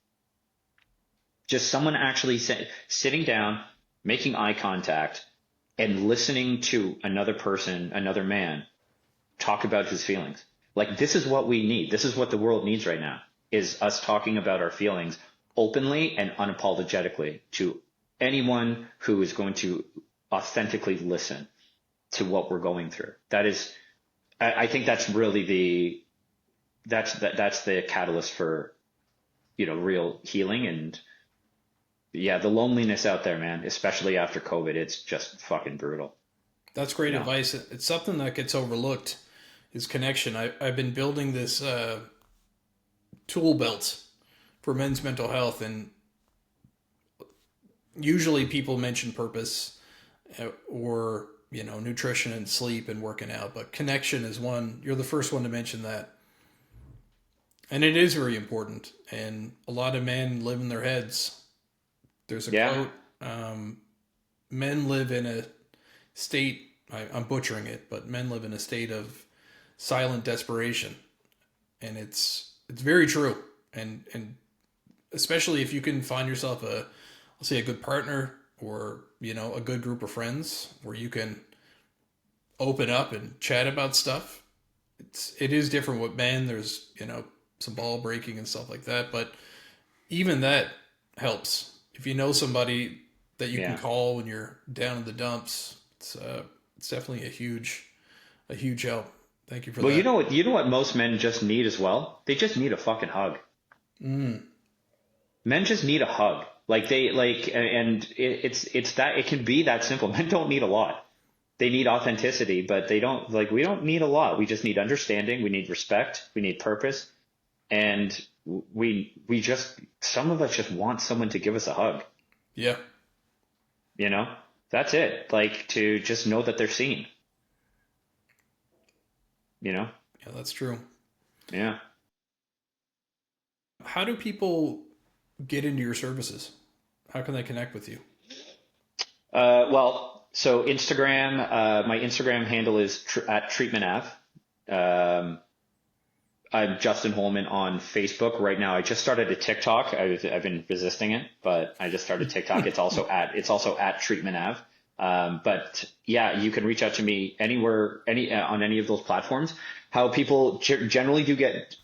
Just someone actually sitting down, making eye contact and listening to another person, another man, talk about his feelings. Like, this is what we need. This is what the world needs right now, is us talking about our feelings openly and unapologetically to anyone who is going to authentically listen to what we're going through. That is, I think that's really that's the catalyst for, you know, real healing. And yeah, the loneliness out there, man, especially after COVID, it's just fucking brutal. That's great advice. It's something that gets overlooked is connection. I've been building this tool belt for men's mental health, and usually people mention purpose or, you know, nutrition and sleep and working out, but connection is one. You're the first one to mention that. And it is very important. And a lot of men live in their heads. There's a quote, men live in a state, I'm butchering it, but men live in a state of silent desperation. And it's very true. And especially if you can find yourself let's say a good partner or, you know, a good group of friends where you can open up and chat about stuff. It is different with men. There's, you know, some ball breaking and stuff like that, but even that helps. If you know somebody that you can call when you're down in the dumps, it's definitely a huge help. Thank you for that. Well, you know what most men just need as well? They just need a fucking hug. Men just need a hug. Like it's that, it can be that simple. Men don't need a lot. They need authenticity, but we don't need a lot. We just need understanding. We need respect. We need purpose. And some of us just want someone to give us a hug. Yeah. You know, that's it. Like, to just know that they're seen. You know? Yeah, that's true. Yeah. How do people get into your services? How can they connect with you? Well, so Instagram, my Instagram handle is at treatmentav. I'm Justin Holman on Facebook right now. I just started a TikTok. I've been resisting it, but I just started TikTok. It's also at treatmentav. But yeah, you can reach out to me anywhere, on any of those platforms. How people generally do get,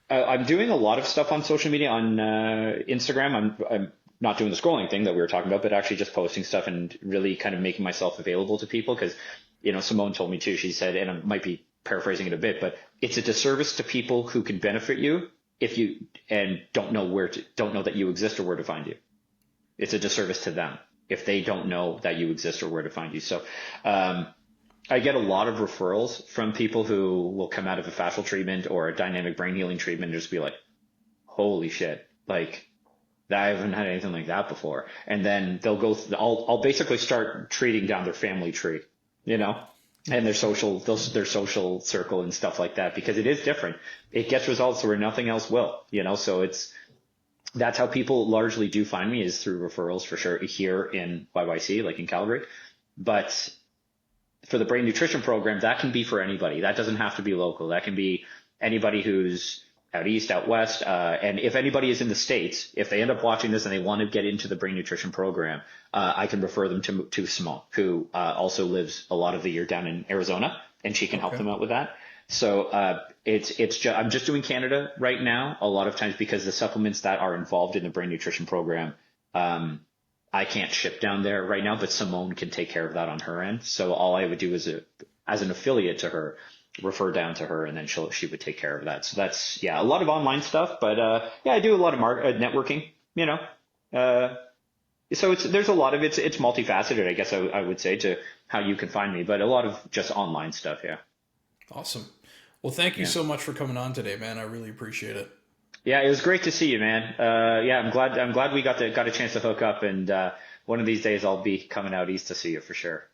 I'm doing a lot of stuff on social media. On Instagram, I'm not doing the scrolling thing that we were talking about, but actually just posting stuff and really kind of making myself available to people. Because, Simone told me too, she said, and I might be paraphrasing it a bit, but it's a disservice to people who can benefit you if you, and don't know that you exist or where to find you. It's a disservice to them if they don't know that you exist or where to find you. So, I get a lot of referrals from people who will come out of a fascial treatment or a dynamic brain healing treatment and just be like, holy shit, like, I haven't had anything like that before. And then they'll go, I'll basically start treating down their family tree, and their social circle and stuff like that, because it is different. It gets results where nothing else will, so that's how people largely do find me, is through referrals, for sure, here in YYC, like in Calgary. But for the brain nutrition program, that can be for anybody. That doesn't have to be local. That can be anybody who's out east, out west. And if anybody is in the States, if they end up watching this and they want to get into the brain nutrition program, I can refer them to Simone, who also lives a lot of the year down in Arizona, and she can help them out with that. So I'm just doing Canada right now, a lot of times, because the supplements that are involved in the brain nutrition program, I can't ship down there right now, but Simone can take care of that on her end. So all I would do is, as an affiliate to her, refer down to her, and then she would take care of that. So that's, a lot of online stuff, but I do a lot of networking, so there's a lot of it's multifaceted, I guess I would say, to how you can find me, but a lot of just online stuff. Yeah. Awesome. Well, thank you so much for coming on today, man. I really appreciate it. Yeah, it was great to see you, man. I'm glad we got a chance to hook up, and one of these days I'll be coming out east to see you for sure.